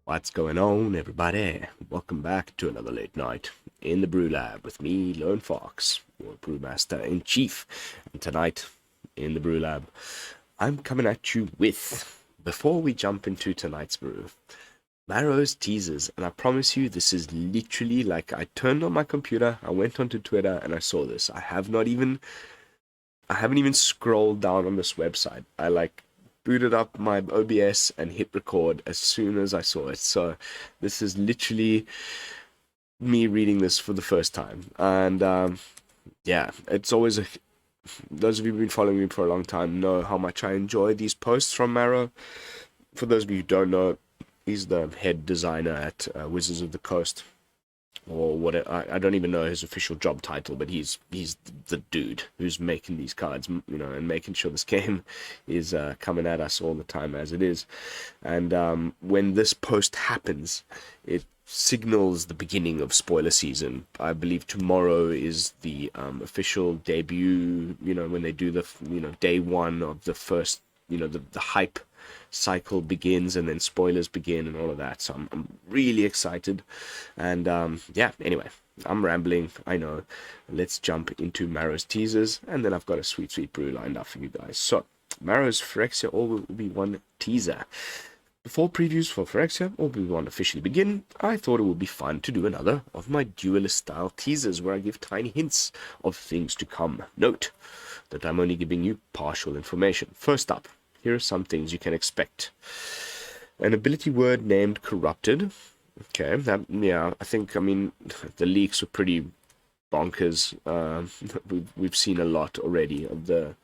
What's going on, everybody? Welcome back to another late night in the BrewLab with me, Lone Fox, your Brewmaster in Chief. And tonight in the BrewLab, I'm coming at you with, before we jump into tonight's brew, Maro's teasers. And I promise you, this is literally like I turned on my computer, I went onto Twitter, and I saw this. I haven't even scrolled down on this website. I booted up my OBS and hit record as soon as I saw it. So this is literally me reading this for the first time. And yeah, it's always those of you who've been following me for a long time know how much I enjoy these posts from Maro. For those of you who don't know, he's the head designer at Wizards of the Coast. Or what, I don't even know his official job title, but he's the dude who's making these cards, and making sure this game is coming at us all the time as it is. And when this post happens, it signals the beginning of spoiler season. I believe tomorrow is the official debut, when they do the, day one of the first, the hype cycle begins, and then spoilers begin and all of that. So I'm really excited. And yeah, anyway, I'm rambling, I know. Let's jump into Maro's teasers, and then I've got a sweet brew lined up for you guys. So Maro's Phyrexia All-Will-Be-One teaser. Before previews for Phyrexia All-Will-Be-One officially begin, I thought it would be fun to do another of my duelist style teasers where I give tiny hints of things to come. Note that I'm only giving you partial information. First up, here are some things you can expect. An ability word named Corrupted. Okay, I mean, the leaks were pretty bonkers. We've seen a lot already of the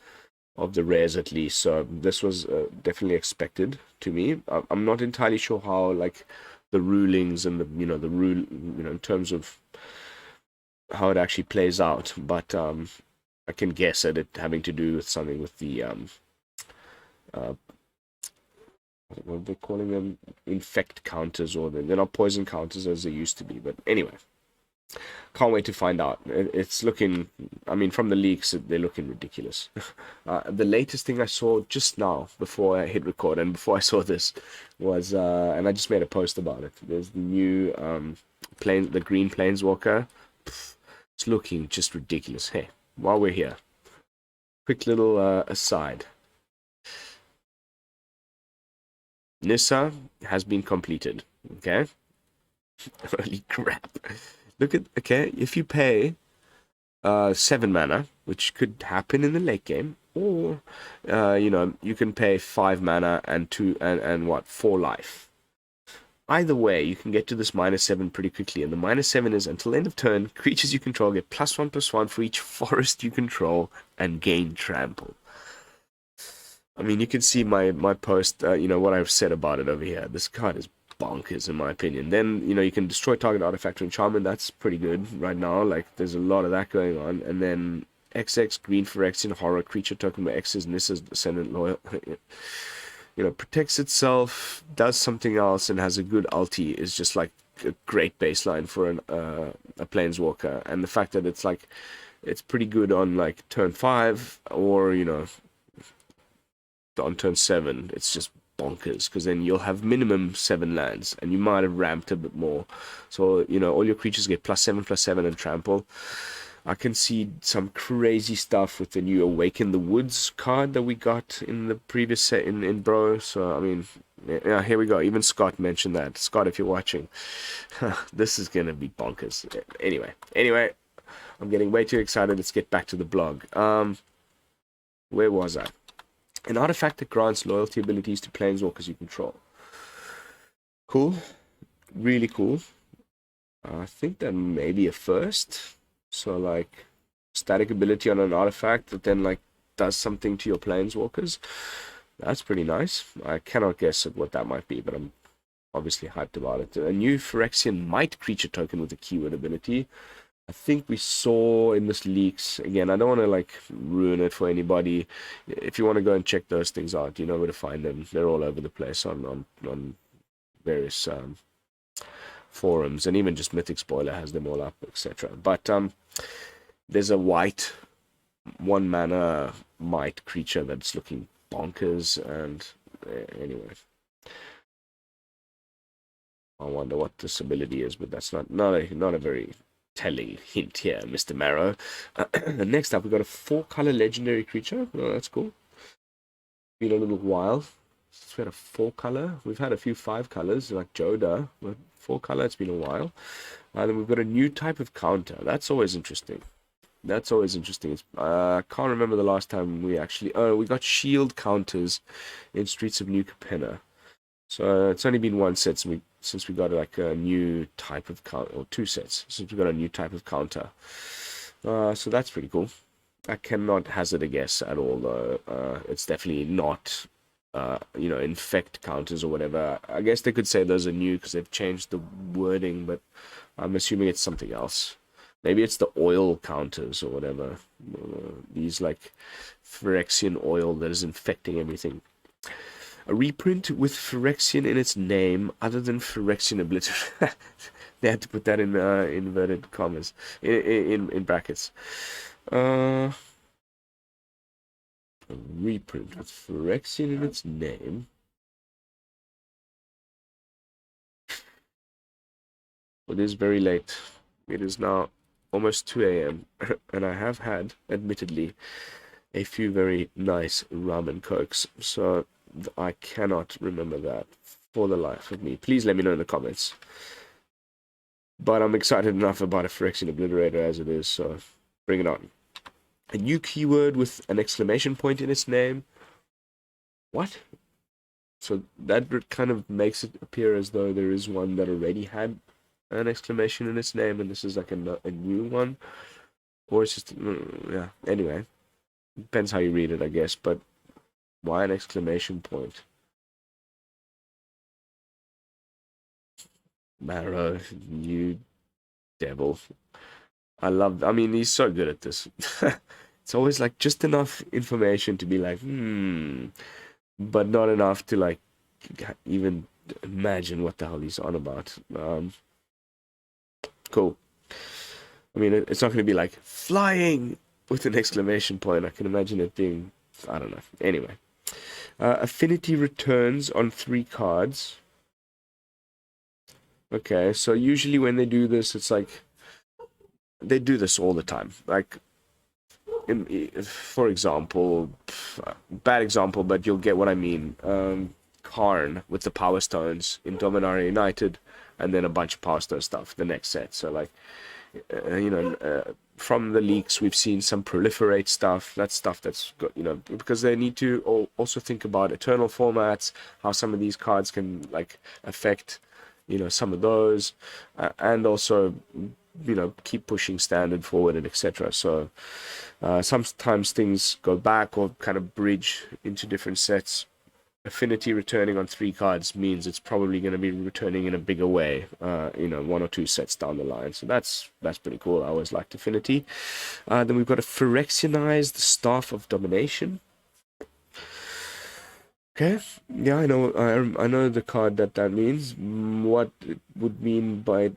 rares, at least. So this was definitely expected to me. I'm not entirely sure how, like, the rulings and the rule, in terms of how it actually plays out. But I can guess at it having to do with something with the what are they calling them? Infect counters, or they're not poison counters as they used to be. But anyway, can't wait to find out. It's looking, I mean, from the leaks, they're looking ridiculous. The latest thing I saw just now, before I hit record, and before I saw this, was, and I just made a post about it. There's the new the green planeswalker. It's looking just ridiculous. Hey, while we're here, quick little aside. Nissa has been completed, okay? Holy crap. Look at, okay, if you pay 7 mana, which could happen in the late game, or, you can pay 5 mana and 4 life. Either way, you can get to this -7 pretty quickly, and the -7 is, until end of turn, creatures you control get +1/+1 for each forest you control and gain trample. I mean, you can see my post, what I've said about it over here. This card is bonkers, in my opinion. Then, you can destroy target artifact or enchantment. That's pretty good right now. Like, there's a lot of that going on. And then XX, green Phyrexian horror, creature token where X is Nissa's descendant loyal. Protects itself, does something else, and has a good ulti is just like a great baseline for a planeswalker. And the fact that it's pretty good on like turn 5 or, on turn 7, it's just bonkers, because then you'll have minimum 7 lands, and you might have ramped a bit more. So, all your creatures get +7/+7 and trample. I can see some crazy stuff with the new Awaken the Woods card that we got in the previous set in Bro. So, I mean, yeah, here we go. Even Scott mentioned that. Scott, if you're watching, this is going to be bonkers. Anyway, I'm getting way too excited. Let's get back to the blog. Where was I? An artifact that grants loyalty abilities to planeswalkers you control. Cool. Really cool. I think that may be a first. So, like, static ability on an artifact that then, like, does something to your planeswalkers. That's pretty nice. I cannot guess at what that might be, but I'm obviously hyped about it. A new Phyrexian Might creature token with a keyword ability. I think we saw in this leaks, again, I don't want to like ruin it for anybody. If you want to go and check those things out, you know where to find them. They're all over the place on various forums, and even just Mythic Spoiler has them all up, etc. But there's a white 1 mana Might creature that's looking bonkers, and Anyway. I wonder what this ability is, but that's not a very telling hint here, Mr. Maro. Next up, we've got a 4-color legendary creature. Oh, that's cool. Been a little while since we had a 4-color. We've had a few 5 colors, like Joda, but 4-color, it's been a while. And then we've got a new type of counter. That's always interesting. That's always interesting. I can't remember the last time we actually... Oh, we got shield counters in Streets of New Capenna. So it's only been 1 set since we got like a new type of counter, or 2 sets since we got a new type of counter. So that's pretty cool. I cannot hazard a guess at all, though. It's definitely not, infect counters or whatever. I guess they could say those are new because they've changed the wording, but I'm assuming it's something else. Maybe it's the oil counters or whatever. These like Phyrexian oil that is infecting everything. A reprint with Phyrexian in its name, other than Phyrexian Obliterator. They had to put that in inverted commas, in brackets. A reprint with Phyrexian in its name. It is very late. It is now almost 2 a.m. and I have had, admittedly, a few very nice ramen cokes. So I cannot remember that for the life of me. Please let me know in the comments. But I'm excited enough about a Phyrexian Obliterator as it is, so bring it on. A new keyword with an exclamation point in its name. What? So that kind of makes it appear as though there is one that already had an exclamation in its name, and this is like a new one. Or it's just, yeah, anyway. Depends how you read it, I guess, but why an exclamation point? Maro, you devil. I mean, he's so good at this. It's always like just enough information to be like, but not enough to like even imagine what the hell he's on about. Cool. I mean, it's not going to be like flying with an exclamation point. I can imagine it being, I don't know. Anyway. Affinity returns on 3 cards. Okay, so usually when they do this, it's like they do this all the time. Like, for example, bad example, but you'll get what I mean. Karn with the Power Stones in Dominaria United, and then a bunch of Power Stone stuff the next set. So like, from the leaks, we've seen some proliferate stuff. That's stuff that's got, because they need to also think about eternal formats, how some of these cards can like affect, some of those, and also, keep pushing standard forward and etc. So sometimes things go back or kind of bridge into different sets. Affinity returning on 3 cards means it's probably going to be returning in a bigger way, 1 or 2 sets down the line. So that's pretty cool. I always liked Affinity. Then we've got a Phyrexianized Staff of Domination. Okay, yeah, I know the card that means. What it would mean by,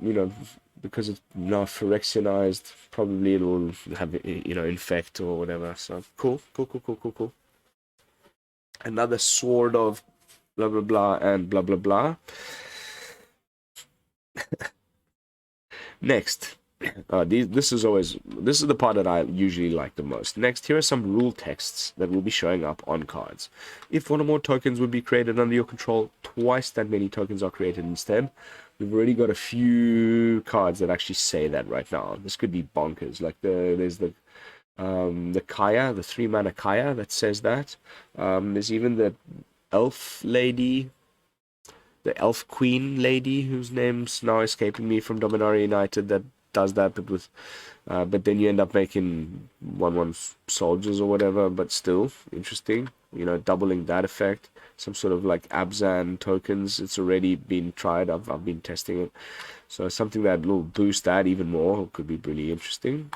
because it's now Phyrexianized, probably it'll have, infect or whatever. So cool. Another sword of blah blah blah and blah blah blah. Next, this is the part that I usually like the most. Next, here are some rule texts that will be showing up on cards. If 1 or more tokens would be created under your control, twice that many tokens are created instead. We've already got a few cards that actually say that right now. This could be bonkers. Like there's the Kaya, the 3-mana Kaya that says that. There's even the elf lady, the elf queen lady, whose name's now escaping me, from Dominaria United, that does that, but then you end up making 1/1 soldiers or whatever. But still interesting, doubling that effect. Some sort of like Abzan tokens. It's already been tried. I've been testing it, so something that will boost that even more could be really interesting.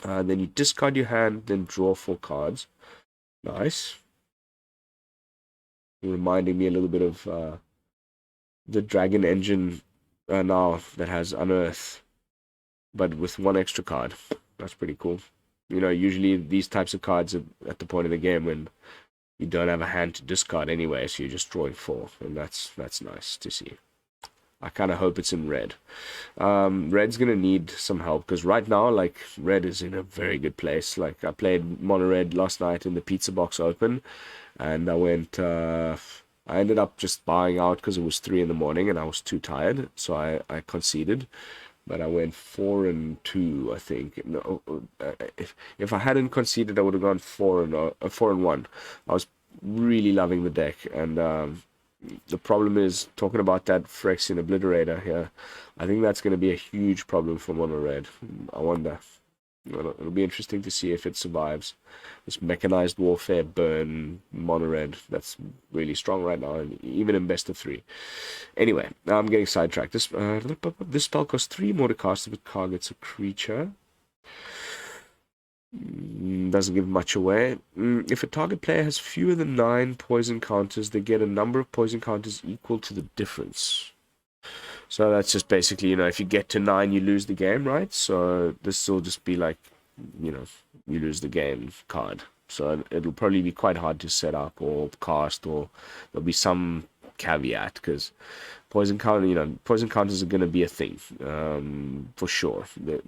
Then you discard your hand, then draw 4 cards. Nice. Reminding me a little bit of the Dragon Engine now that has Unearth, but with 1 extra card. That's pretty cool. Usually these types of cards are at the point of the game when you don't have a hand to discard anyway, so you're just drawing 4, and that's nice to see. I kind of hope it's in red. Red's gonna need some help because right now, like, red is in a very good place. Like, I played mono red last night in the Pizza Box Open, and I ended up just buying out because it was 3 in the morning and I was too tired, so I conceded. But I went 4-2, I think. No, if I hadn't conceded, I would have gone 4-1. I was really loving the deck, and the problem is, talking about that Phyrexian Obliterator here, I think that's going to be a huge problem for mono red. I wonder. It'll be interesting to see if it survives this Mechanized Warfare burn mono red. That's really strong right now, and even in best of 3. Anyway, now I'm getting sidetracked. This spell costs 3 more to cast if it targets a creature. Doesn't give much away. If a target player has fewer than 9 poison counters, they get a number of poison counters equal to the difference. So that's just basically, if you get to 9, you lose the game, right? So this will just be like, you lose the game card. So it'll probably be quite hard to set up or cast, or there'll be some caveat, because poison counters are going to be a thing, for sure.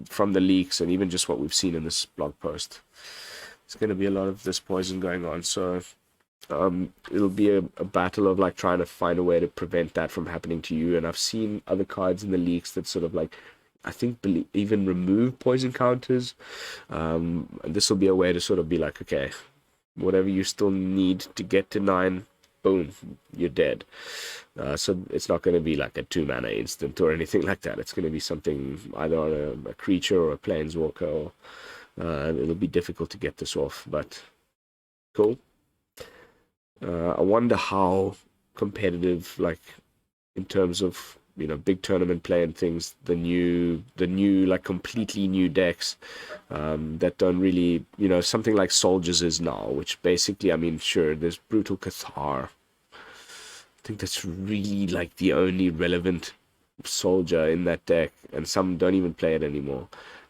From the leaks and even just what we've seen in this blog post, there's going to be a lot of this poison going on. So it'll be a battle of like trying to find a way to prevent that from happening to you. And I've seen other cards in the leaks that sort of like, I think, even remove poison counters. And this will be a way to sort of be like, okay, whatever you still need to get to 9, boom, you're dead. So it's not going to be like a 2-mana instant or anything like that. It's going to be something either on a creature or a planeswalker, or it'll be difficult to get this off, but cool. I wonder how competitive, like, in terms of, big tournament play and things, the new, like, completely new decks that don't really, something like Soldiers is now, which basically, I mean, sure, there's Brutal Cathar. I think that's really, like, the only relevant soldier in that deck, and some don't even play it anymore.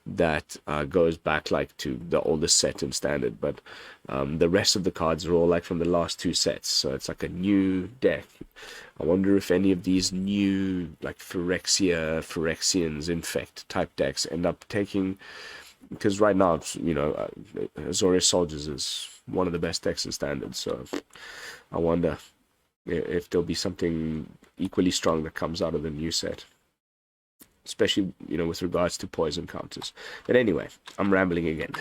That goes back like to the oldest set in Standard, but the rest of the cards are all like from the last 2 sets, so it's like a new deck. I wonder if any of these new like Phyrexians, Infect type decks end up taking, because right now, Azorius Soldiers is one of the best decks in Standard, so I wonder if there'll be something equally strong that comes out of the new set, especially, with regards to poison counters. But anyway, I'm rambling again.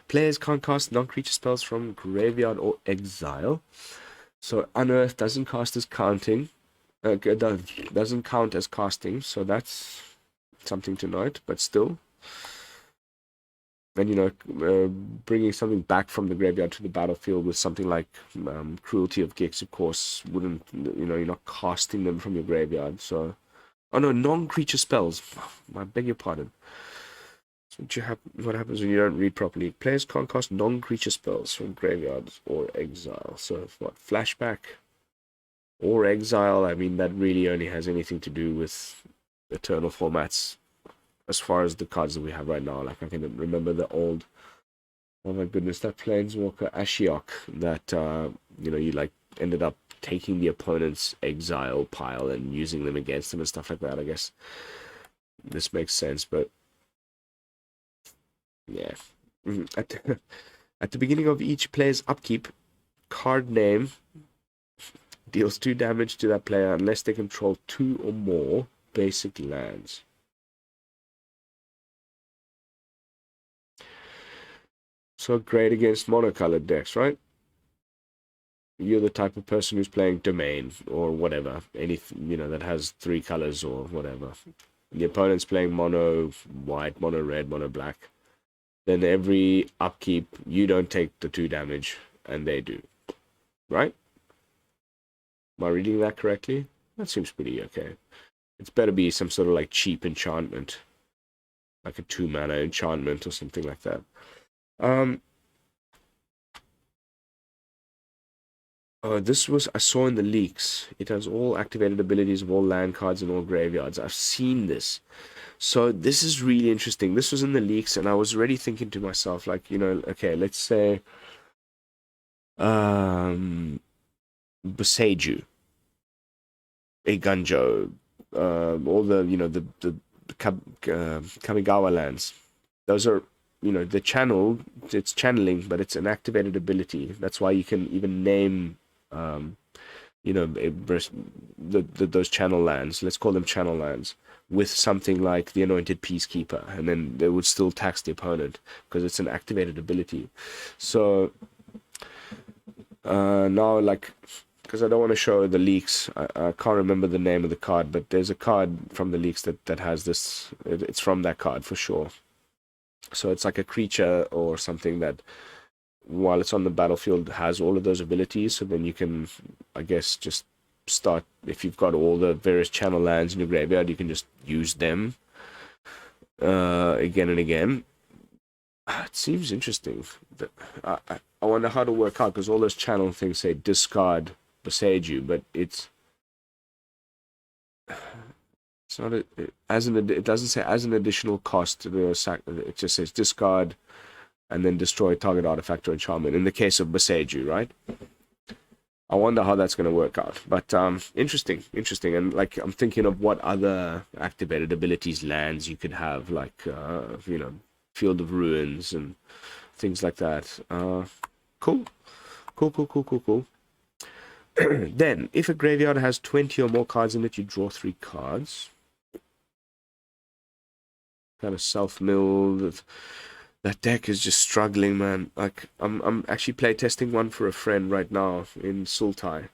Players can't cast non-creature spells from graveyard or exile. So Unearth doesn't cast as counting. Doesn't count as casting, so that's something to note, but still. And, bringing something back from the graveyard to the battlefield with something like Cruelty of Gix, of course, wouldn't, you're not casting them from your graveyard, so... Oh no, non-creature spells. I beg your pardon. So what happens when you don't read properly? Players can't cast non-creature spells from graveyards or exile. So what? Flashback or exile? I mean, that really only has anything to do with Eternal formats, as far as the cards that we have right now. Like, I can remember the old. Oh my goodness, that Planeswalker Ashiok that you like ended up taking the opponent's exile pile and using them against them and stuff like that. I guess this makes sense, but yeah. At the beginning of each player's upkeep, card name deals 2 damage to that player unless they control 2 or more basic lands. So great against monocolored decks, right? You're the type of person who's playing Domain or whatever, anything, that has 3 colors or whatever. The opponent's playing mono white, mono red, mono black. Then every upkeep, you don't take the 2 damage, and they do. Right? Am I reading that correctly? That seems pretty okay. It's better be some sort of like cheap enchantment, like a 2-mana enchantment or something like that. This was, I saw in the leaks. It has all activated abilities of all land cards and all graveyards. I've seen this. So this is really interesting. This was in the leaks, and I was already thinking to myself, like, okay, let's say Boseiju, Eiganjo, all the, you know, the Kamigawa lands. Those are, you know, the channel, it's channeling, but it's an activated ability. That's why you can even name, you know, those channel lands, let's call them channel lands, with something like the Anointed Peacekeeper, and then they would still tax the opponent because it's an activated ability. So now, like, because I don't want to show the leaks, I can't remember the name of the card, but there's a card from the leaks that has this. It's from that card for sure. So it's like a creature or something that, while it's on the battlefield, has all of those abilities. So then you can, I guess, just start, if you've got all the various channel lands in your graveyard, you can just use them again and again. It seems interesting. I wonder how to work out, because all those channel things say discard Boseiju, but it's not it doesn't say as an additional cost. It just says discard and then destroy target artifact or enchantment in the case of Boseiju, right? I wonder how that's going to work out. But interesting. And like, I'm thinking of what other activated abilities lands you could have, like you know, Field of Ruins and things like that. Cool. Then, if a graveyard has 20 or more cards in it, you draw 3 cards. Kind of self-milled. That deck is just struggling, man. Like, I'm actually playtesting one for a friend right now in Sultai.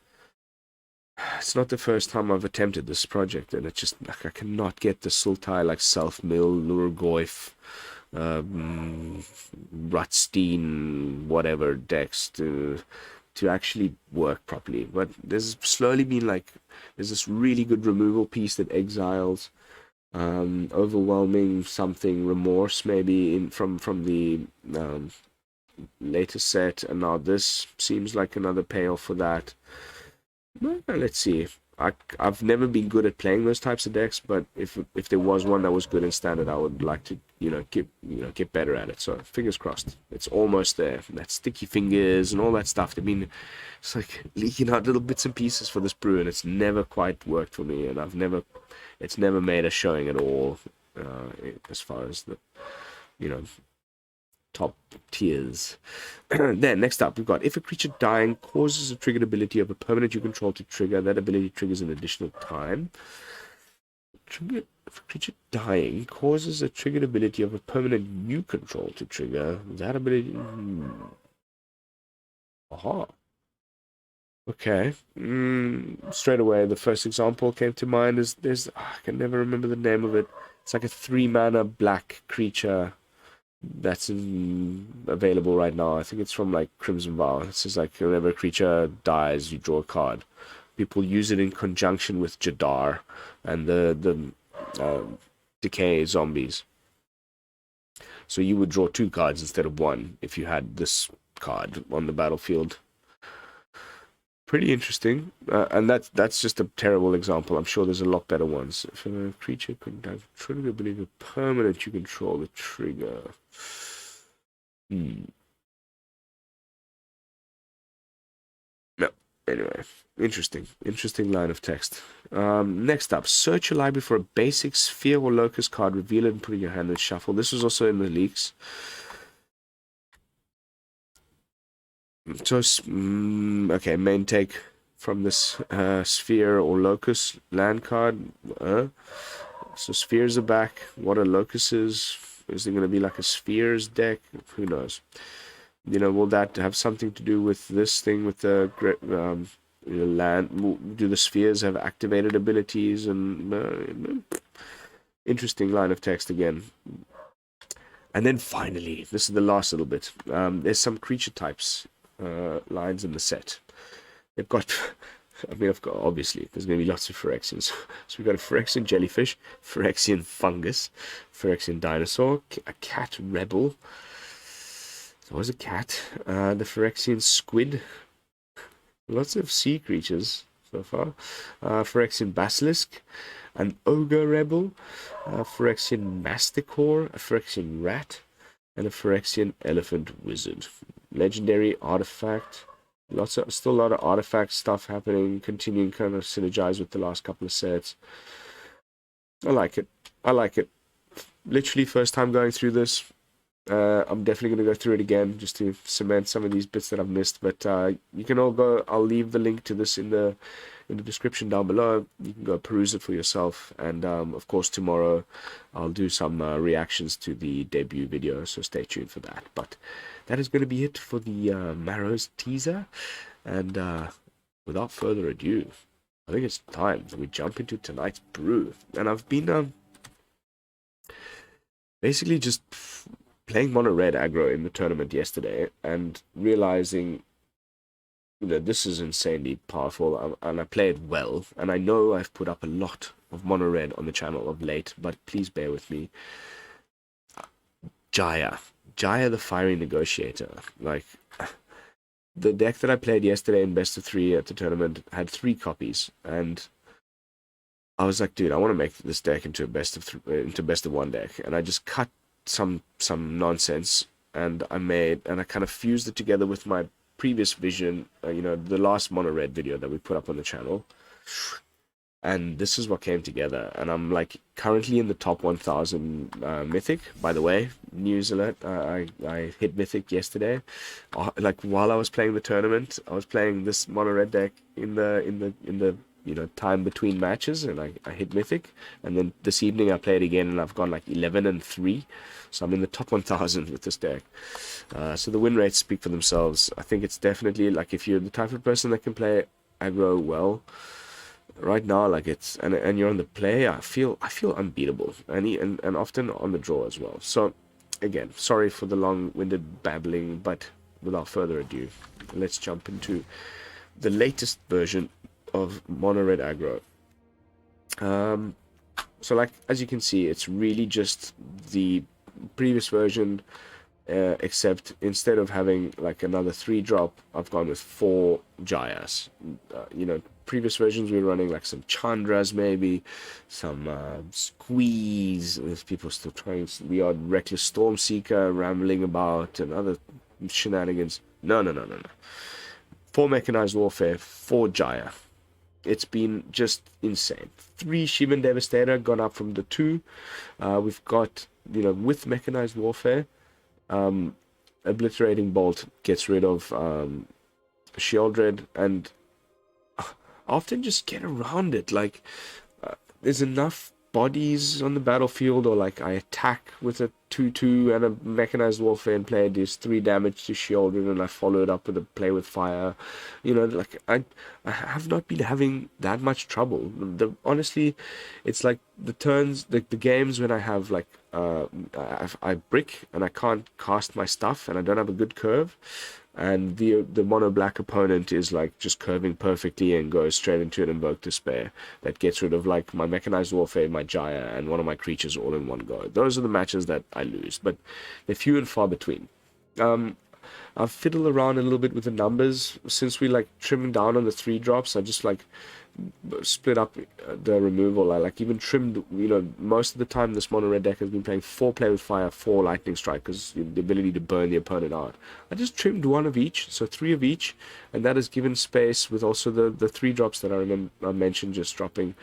It's not the first time I've attempted this project, and it's just, like, I cannot get the Sultai, like, self-mill, Lurgoyf, Rutstein, whatever decks to actually work properly. But there's slowly been, like, there's this really good removal piece that exiles overwhelming something, remorse maybe from the latest set, and now this seems like another payoff for that. Well, let's see. I've never been good at playing those types of decks, but if there was one that was good in standard, I would like to, get better at it. So fingers crossed. It's almost there. That sticky fingers and all that stuff. I mean, it's like leaking out little bits and pieces for this brew, and it's never quite worked for me, and it's never made a showing at all, as far as the, top tiers. Then, next up, we've got, if a creature dying causes a triggered ability of a permanent you control to trigger, that ability triggers an additional time. If a creature dying causes a triggered ability of a permanent you control to trigger, that ability... Aha. Okay. Straight away, the first example came to mind is, I can never remember the name of it. It's like a 3-mana black creature that's available right now. I think it's from, like, Crimson Vow. It says, like, whenever a creature dies, you draw a card. People use it in conjunction with Jadar and the Decay zombies. So you would draw 2 cards instead of 1 if you had this card on the battlefield. Pretty interesting. And that's just a terrible example. I'm sure there's a lot better ones. If a creature could have trigger ability of permanent, you control the trigger. No. Anyway, interesting line of text. Next up, search your library for a basic sphere or locus card, reveal it and put it in your hand and shuffle. This was also in the leaks. So, okay, main take from this sphere or locus land card. So spheres are back. What are locuses? Is there going to be like a spheres deck? Who knows? Will that have something to do with this thing with the land? Do the spheres have activated abilities? And interesting line of text again. And then finally, this is the last little bit. There's some creature types lines in the set. They've got, obviously, there's going to be lots of Phyrexians. So we've got a Phyrexian jellyfish, Phyrexian fungus, Phyrexian dinosaur, a cat rebel. There was a cat, the Phyrexian squid. Lots of sea creatures so far. Phyrexian basilisk, an ogre rebel, a Phyrexian masticore, a Phyrexian rat, and a Phyrexian elephant wizard. Legendary artifact, Still a lot of artifact stuff happening, continuing kind of synergize with the last couple of sets. I like it. I like it. Literally first time going through this. I'm definitely going to go through it again just to cement some of these bits that I've missed. But you can all go. I'll leave the link to this in the description down below. You can go peruse it for yourself. And of course, tomorrow I'll do some reactions to the debut video. So stay tuned for that. But that is going to be it for the Maro's teaser. And without further ado, I think it's time that we jump into tonight's brew. And I've been basically just playing mono red aggro in the tournament yesterday and realizing, you know, this is insanely powerful, and I play it well, and I know I've put up a lot of mono red on the channel of late, but please bear with me. Jaya the Fiery Negotiator, like, the deck that I played yesterday in best of 3 at the tournament had 3 copies, and I was like, dude, I want to make this deck into a best of 1 deck, and I just cut some nonsense, and I kind of fused it together with my previous vision, you know, the last mono red video that we put up on the channel, and this is what came together. And I'm like currently in the top 1000 mythic. By the way, news alert, I hit mythic yesterday. Like while I was playing the tournament, I was playing this mono red deck in the you know, time between matches, and I hit mythic. And then this evening I played again, and I've gone like 11-3, so I'm in the top 1000 with this deck. So the win rates speak for themselves. I think it's definitely, like, if you're the type of person that can play aggro well right now, like, it's and you're on the play, I feel unbeatable, and often on the draw as well. So again, sorry for the long-winded babbling, but without further ado, let's jump into the latest version of mono red aggro. So, like, as you can see, it's really just the previous version, except instead of having like another 3-drop, I've gone with 4 Jayas. You know, previous versions we were running like some Chandras, maybe some Squeeze. There's people still trying the odd Reckless Stormseeker rambling about and other shenanigans. No. 4 Mechanized Warfare, 4 Jaya. It's been just insane. 3 Shivan Devastator gone up from the 2. We've got, you know, with Mechanized Warfare, Obliterating Bolt gets rid of Shieldred, and I often just get around it. Like, there's enough bodies on the battlefield, or like I attack with a 2/2 and a Mechanized Warfare and player deals 3 damage to Shieldred, and I follow it up with a play with fire. You know, like, I have not been having that much trouble. Honestly, it's like the turns, the games when I have like I brick and I can't cast my stuff and I don't have a good curve, and the mono black opponent is like just curving perfectly and goes straight into an Invoke Despair that gets rid of like my Mechanized Warfare, my Jaya, and one of my creatures all in one go. Those are the matches that I lose, but they're few and far between. I've fiddled around a little bit with the numbers since we like trimming down on the 3-drops. I just like split up the removal. I like even trimmed, you know, most of the time this mono red deck has been playing 4 play with fire, 4 lightning strike, because the ability to burn the opponent out. I just trimmed 1 of each, so 3 of each, and that has given space with also the 3-drops that I mentioned just dropping,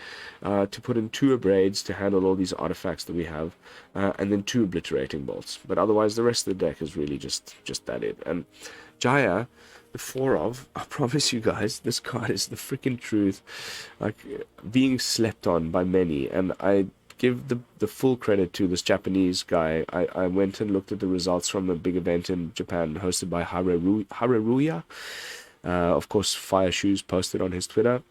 to put in 2 Abrades to handle all these artifacts that we have, and then 2 Obliterating Bolts. But otherwise the rest of the deck is really just that it. And Jaya, the 4 of, I promise you guys, this card is the freaking truth. Like, being slept on by many, and I give the full credit to this Japanese guy. I went and looked at the results from a big event in Japan hosted by Hareruya. Of course, Fire Shoes posted on his Twitter.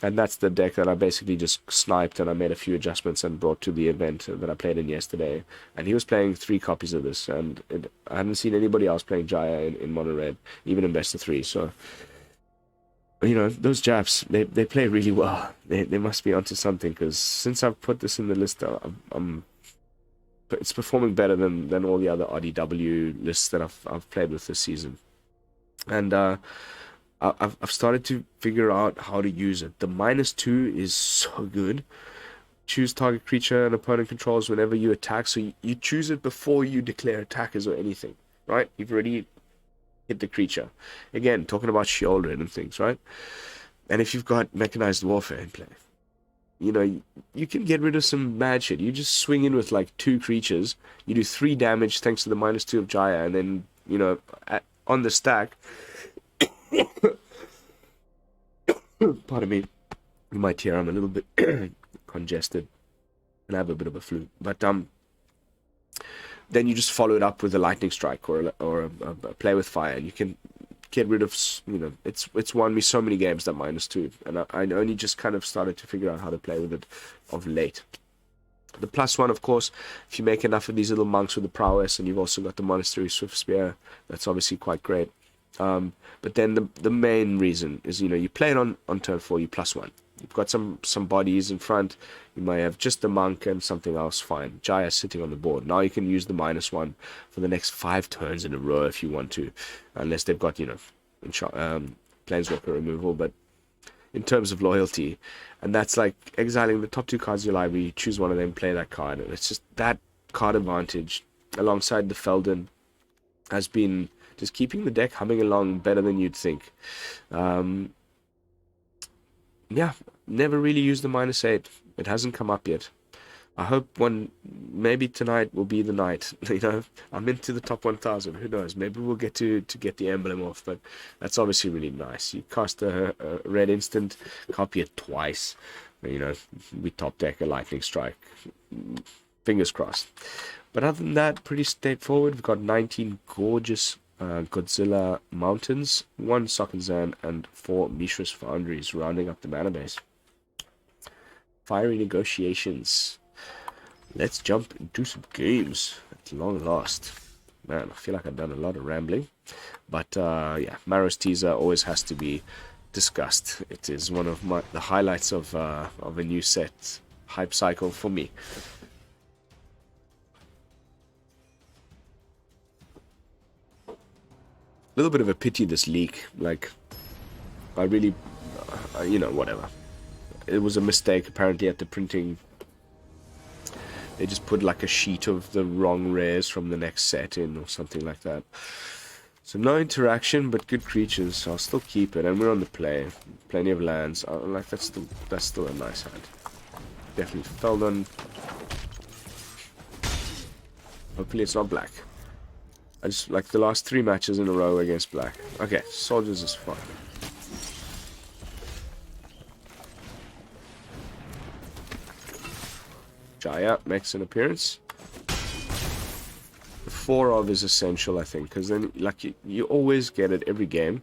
And that's the deck that I basically just sniped, and I made a few adjustments and brought to the event that I played in yesterday. And he was playing 3 copies of this, and I hadn't seen anybody else playing Jaya in mono red, even in best of 3. So, you know, those Japs, they play really well. They must be onto something, because since I've put this in the list, it's performing better than all the other RDW lists that I've played with this season. And I've started to figure out how to use it. The -2 is so good. Choose target creature and opponent controls whenever you attack. So you choose it before you declare attackers or anything, right? You've already hit the creature. Again, talking about shielded and things, right? And if you've got Mechanized Warfare in play, you know, you can get rid of some bad shit. You just swing in with like 2 creatures, you do 3 damage thanks to the -2 of Jaya, and then, you know, on the stack, pardon me, you might hear I'm a little bit congested and I have a bit of a flu, but then you just follow it up with a lightning strike or a play with fire, and you can get rid of, you know, it's won me so many games, that -2, and I only just kind of started to figure out how to play with it of late. The +1, of course, if you make enough of these little monks with the prowess, and you've also got the Monastery Swiftspear, that's obviously quite great. But then the main reason is, you know, you play it on turn 4, you +1. You've got some bodies in front. You may have just the monk and something else. Fine. Jaya sitting on the board. Now you can use the -1 for the next 5 turns in a row if you want to, unless they've got, you know, Planeswalker removal. But in terms of loyalty, and that's like exiling the top 2 cards of your library. You choose one of them, play that card, and it's just that card advantage alongside the Feldon has been just keeping the deck humming along better than you'd think. Yeah, never really used the -8. It hasn't come up yet. I hope maybe tonight will be the night. You know, I'm into the top 1,000. Who knows? Maybe we'll get to get the emblem off. But that's obviously really nice. You cast a red instant, copy it twice. You know, we top deck a lightning strike. Fingers crossed. But other than that, pretty straightforward. We've got 19 gorgeous Godzilla Mountains, 1 Sokenzan, and 4 Mishra's Foundries, rounding up the mana base. Fiery Negotiations. Let's jump into some games at long last. Man, I feel like I've done a lot of rambling. But yeah, Maro's teaser always has to be discussed. It is one of the highlights of a new set hype cycle for me. A little bit of a pity this leak. Like, I really, you know, whatever. It was a mistake apparently at the printing. They just put like a sheet of the wrong rares from the next set in or something like that. So no interaction, but good creatures. So I'll still keep it, and we're on the play. Plenty of lands. Like that's still a nice hand. Definitely Feldon. Hopefully it's not black. I just like the last 3 matches in a row against black. Okay, soldiers is fine. Jaya makes an appearance. The 4 of is essential, I think, because then like you always get it every game,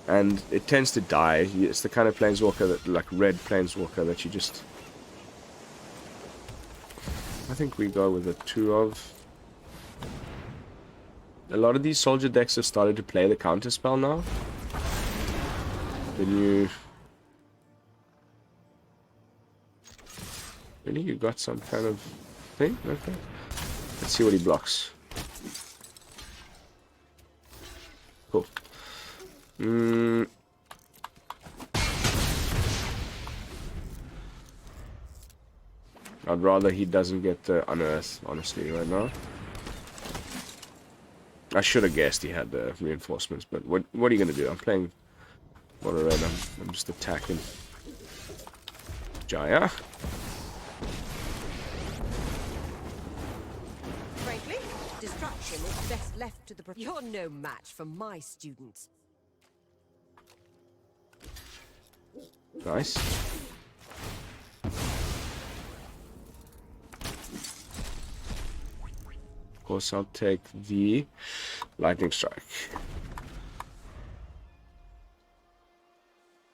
and it tends to die. It's the kind of planeswalker that, like red planeswalker, that you just. I think we go with a 2 of. A lot of these soldier decks have started to play the counterspell now. Then you... Really? You got some kind of thing? Okay. Let's see what he blocks. Cool. I'd rather he doesn't get the Unearth, honestly, right now. I should have guessed he had the reinforcements, but what are you going to do? I'm playing mono red. I'm just attacking. Jaya. Frankly, destruction is best left to the... You're no match for my students. Nice. Of course, I'll take the lightning strike.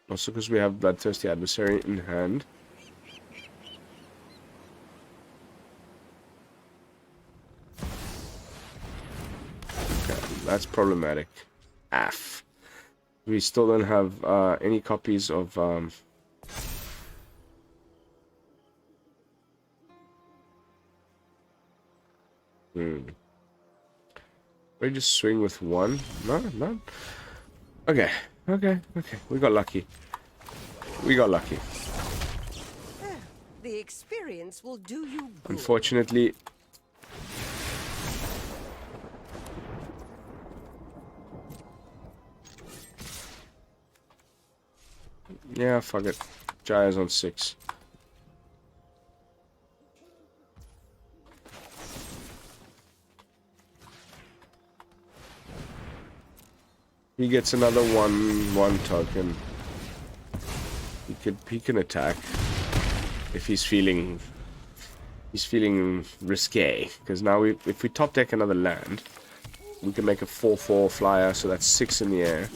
Also, because we have Bloodthirsty Adversary in hand. Okay, that's problematic. AF. We still don't have any copies of... We just swing with 1? No, no. Okay, okay, okay. We got lucky. We got lucky. The experience will do you good. Yeah, fuck it. Jaya's on 6. He gets another one token. He can attack if he's feeling risque. Because now if we top deck another land, we can make a 4/4 flyer, so that's 6 in the air.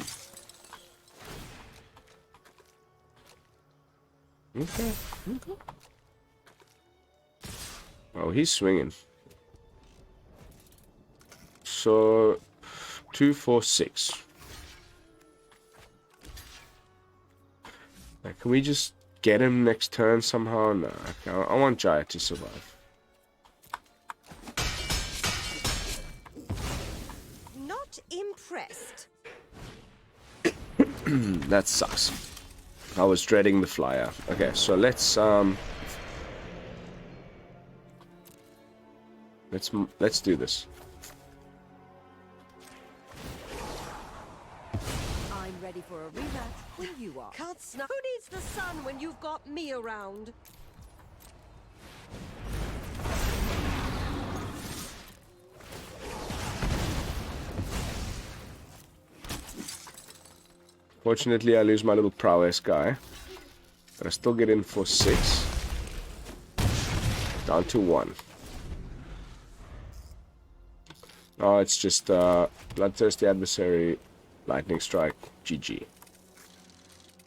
Okay. Oh, he's swinging. So 2, 4, 6. Now, can we just get him next turn somehow? No, I want Jaya to survive. Not impressed. That sucks. I was dreading the flyer. Okay, so let's do this. I'm ready for a rematch when you are. Can't snuff. Who needs the sun when you've got me around? Fortunately, I lose my little prowess guy. But I still get in for 6. Down to 1. Oh, it's just Bloodthirsty Adversary, Lightning Strike, GG.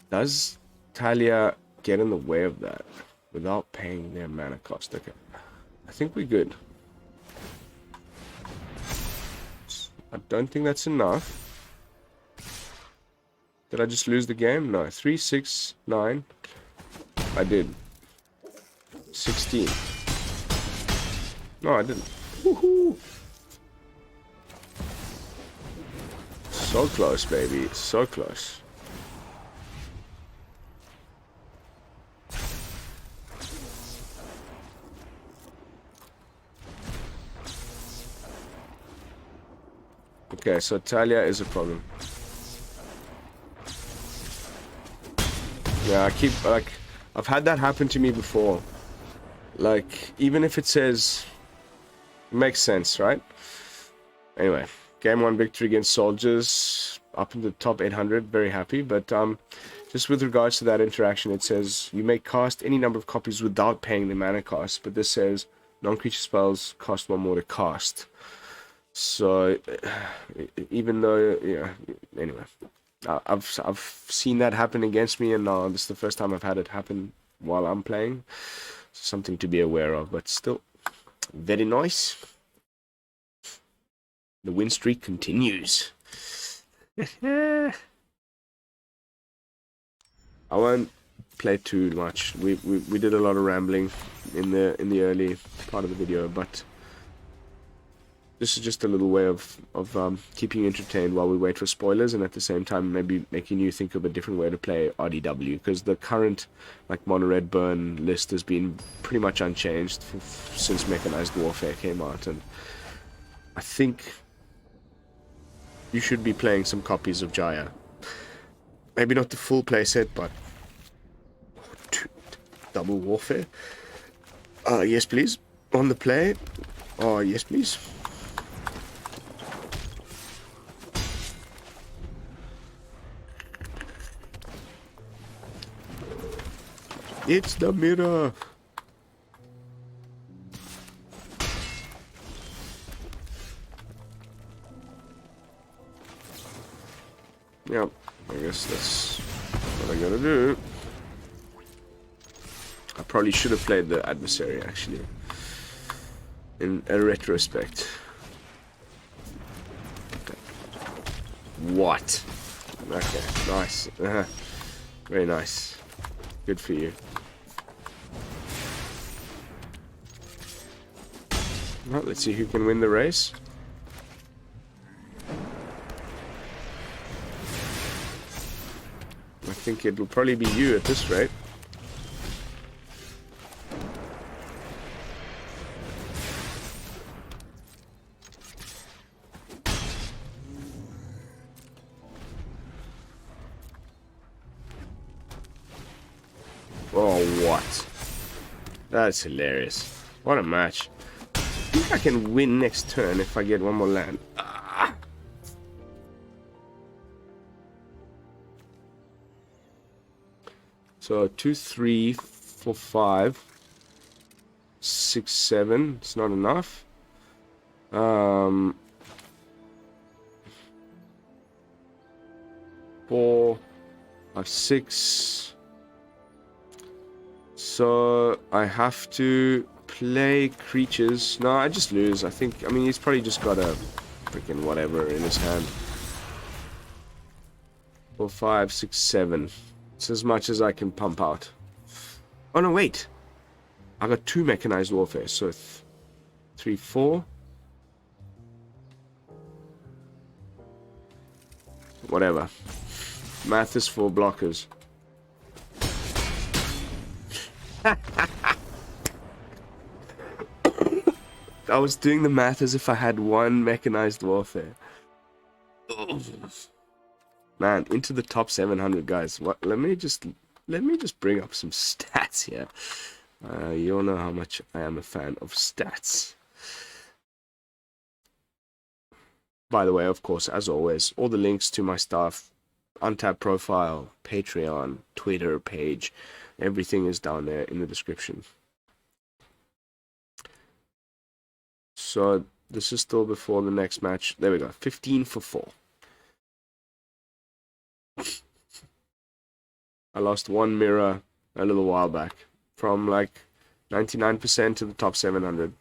Does Talia get in the way of that without paying their mana cost? Okay. I think we're good. I don't think that's enough. Did I just lose the game? No. 3, 6, 9. I did. 16. No, I didn't. Woohoo! So close, baby. So close. Okay, so Talia is a problem. Yeah, I keep, like, I've had that happen to me before. Like, even if it says, makes sense, right? Anyway, game 1 victory against Soldiers, up in the top 800, very happy. But just with regards to that interaction, it says you may cast any number of copies without paying the mana cost. But this says non-creature spells cost 1 more to cast. So, even though, yeah, anyway. I've seen that happen against me, and this is the first time I've had it happen while I'm playing. Something to be aware of, but still very nice. The win streak continues. I won't play too much. We did a lot of rambling in the early part of the video, but this is just a little way of keeping you entertained while we wait for spoilers, and at the same time maybe making you think of a different way to play RDW, because the current like mono red burn list has been pretty much unchanged since Mechanized Warfare came out, and I think you should be playing some copies of Jaya. Maybe not the full playset, but double warfare. Yes please. On the play. Oh yes please. It's the mirror. Yep, I guess that's what I gotta do. I probably should have played the adversary, actually, in a retrospect. What? Okay, nice. Very nice. Good for you. Well, let's see who can win the race. I think it will probably be you at this rate. Oh, what? That's hilarious. What a match. I think I can win next turn if I get one more land. Ah. So 2, 3, 4, 5, 6, 7. It's not enough. 4, 5, 6. So I have to play creatures. No, I just lose. I mean, he's probably just got a freaking whatever in his hand. 4, 5, 6, 7. It's as much as I can pump out. Oh no, wait. I got 2 Mechanized Warfare. So 3, 4. Whatever. Math is for blockers. I was doing the math as if I had 1 Mechanized Warfare. Man, into the top 700, guys. What? Let me just bring up some stats here. You all know how much I am a fan of stats. By the way, of course, as always, all the links to my stuff, Untapped profile, Patreon, Twitter page, everything is down there in the description. So this is still before the next match. There we go. 15 for 4. I lost 1 mirror a little while back. From like 99% to the top 700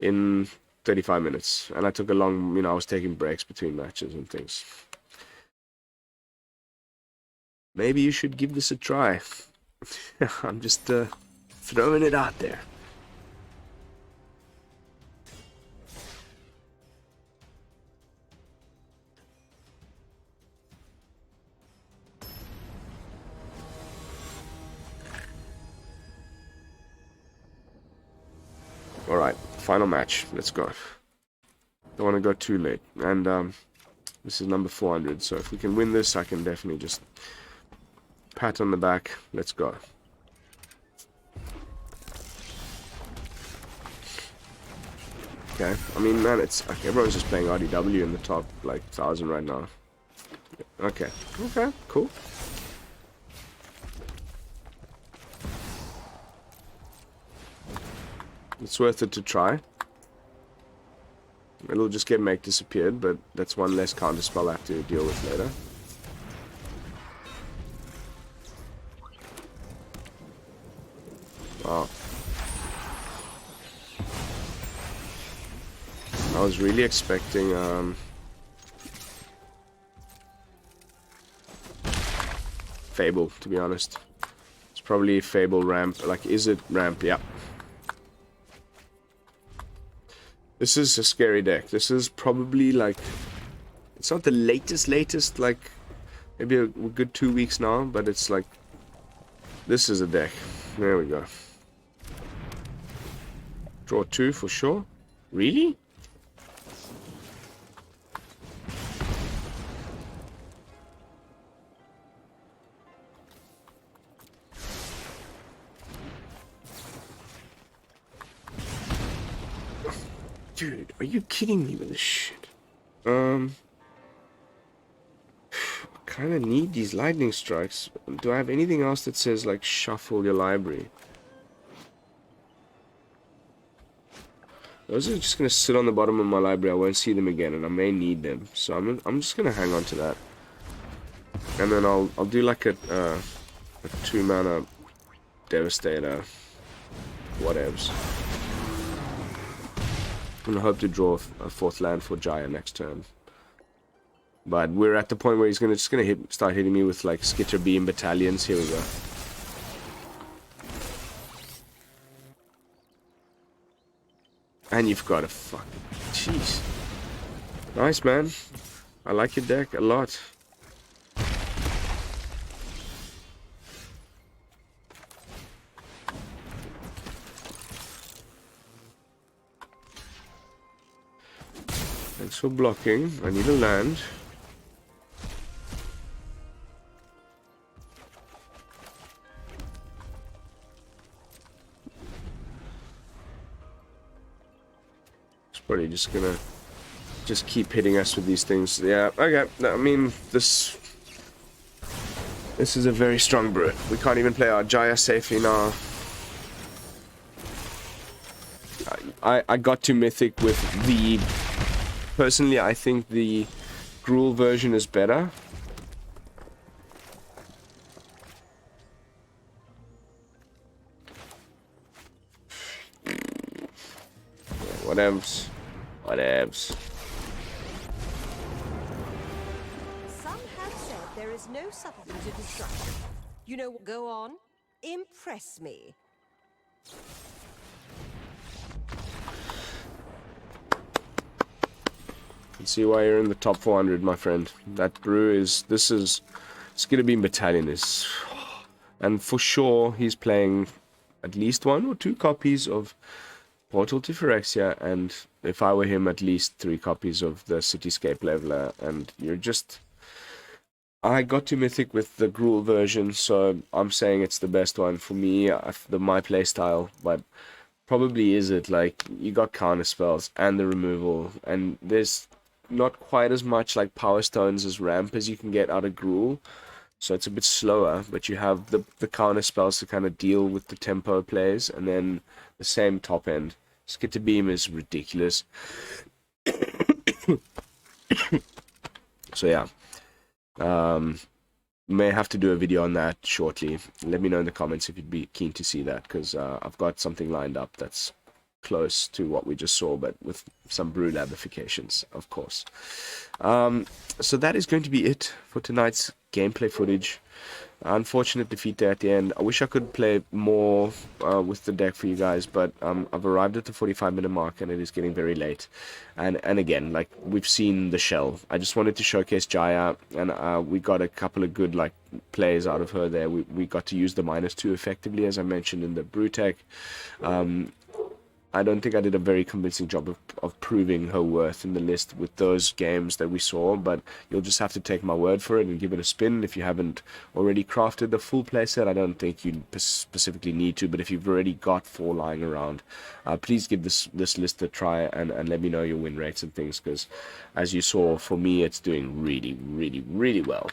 in 35 minutes. And I took a long, I was taking breaks between matches and things. Maybe you should give this a try. I'm just throwing it out there. Alright, final match. Let's go. Don't want to go too late. And this is number 400, so if we can win this, I can definitely just pat on the back. Let's go. Okay, I mean, man, it's like everyone's just playing RDW in the top like 1,000 right now. Okay, cool. It's worth it to try. It'll just get make disappeared, but that's one less counter spell I have to deal with later. Wow. I was really expecting Fable, to be honest. It's probably Fable ramp. Like, is it ramp? Yeah. This is a scary deck. This is probably like, it's not the latest, like maybe a good 2 weeks now, but it's like, this is a deck. There we go. Draw 2 for sure. Really? Dude, are you kidding me with this shit? I kind of need these lightning strikes. Do I have anything else that says like shuffle your library? Those are just gonna sit on the bottom of my library. I won't see them again, and I may need them. So I'm just gonna hang on to that, and then I'll do like a 2-mana Devastator, whatevs. And I hope to draw a 4th land for Jaya next turn. But we're at the point where he's just gonna start hitting me with like Skitter Beam battalions. Here we go. And you've got a fucking... Jeez. Nice, man. I like your deck a lot. Thanks for blocking. I need a land. Probably just gonna just keep hitting us with these things. Yeah, okay. No, I mean, this is a very strong brew. We can't even play our Jaya safely now. I got to Mythic with the... Personally, I think the Gruul version is better. Whatevs. Whatevs. Some have said there is no subtlety to destruction. You know what? Go on. Impress me. Can see why you're in the top 400, my friend. That brew is... it's gonna be Battalion is... And for sure, he's playing at least 1 or 2 copies of Portal to Phyrexia, and if I were him, at least 3 copies of the Cityscape Leveler, and you're just... I got to Mythic with the Gruul version, so I'm saying it's the best one for me, my playstyle, but probably is it, like, you got counter spells and the removal, and there's not quite as much like Power Stones as Ramp as you can get out of Gruul, so it's a bit slower, but you have the counter spells to kind of deal with the tempo plays, and then the same top end. Skitter Beam is ridiculous. So yeah, may have to do a video on that shortly. Let me know in the comments if you'd be keen to see that, because I've got something lined up that's close to what we just saw, but with some BrewLabifications, of course. So that is going to be it for tonight's gameplay footage. Unfortunate defeat there at the end. I wish I could play more with the deck for you guys, but I've arrived at the 45-minute mark and it is getting very late. And again, like, we've seen the shell. I just wanted to showcase Jaya, and we got a couple of good like plays out of her there. We got to use the -2 effectively, as I mentioned in the BrewTech. I don't think I did a very convincing job of proving her worth in the list with those games that we saw, but you'll just have to take my word for it and give it a spin. If you haven't already crafted the full playset, I don't think you specifically need to, but if you've already got 4 lying around, please give this list a try and let me know your win rates and things, because as you saw, for me, it's doing really, really, really well.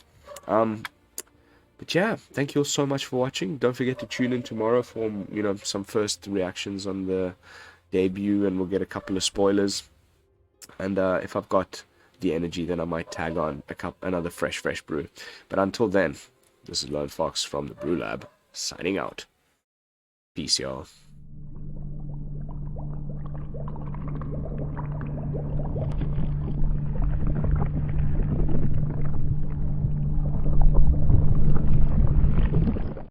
But yeah, thank you all so much for watching. Don't forget to tune in tomorrow for, you know, some first reactions on the debut, and we'll get a couple of spoilers. And if I've got the energy, then I might tag on another fresh brew. But until then, this is Lone Fox from the BrewLab, signing out. Peace, y'all.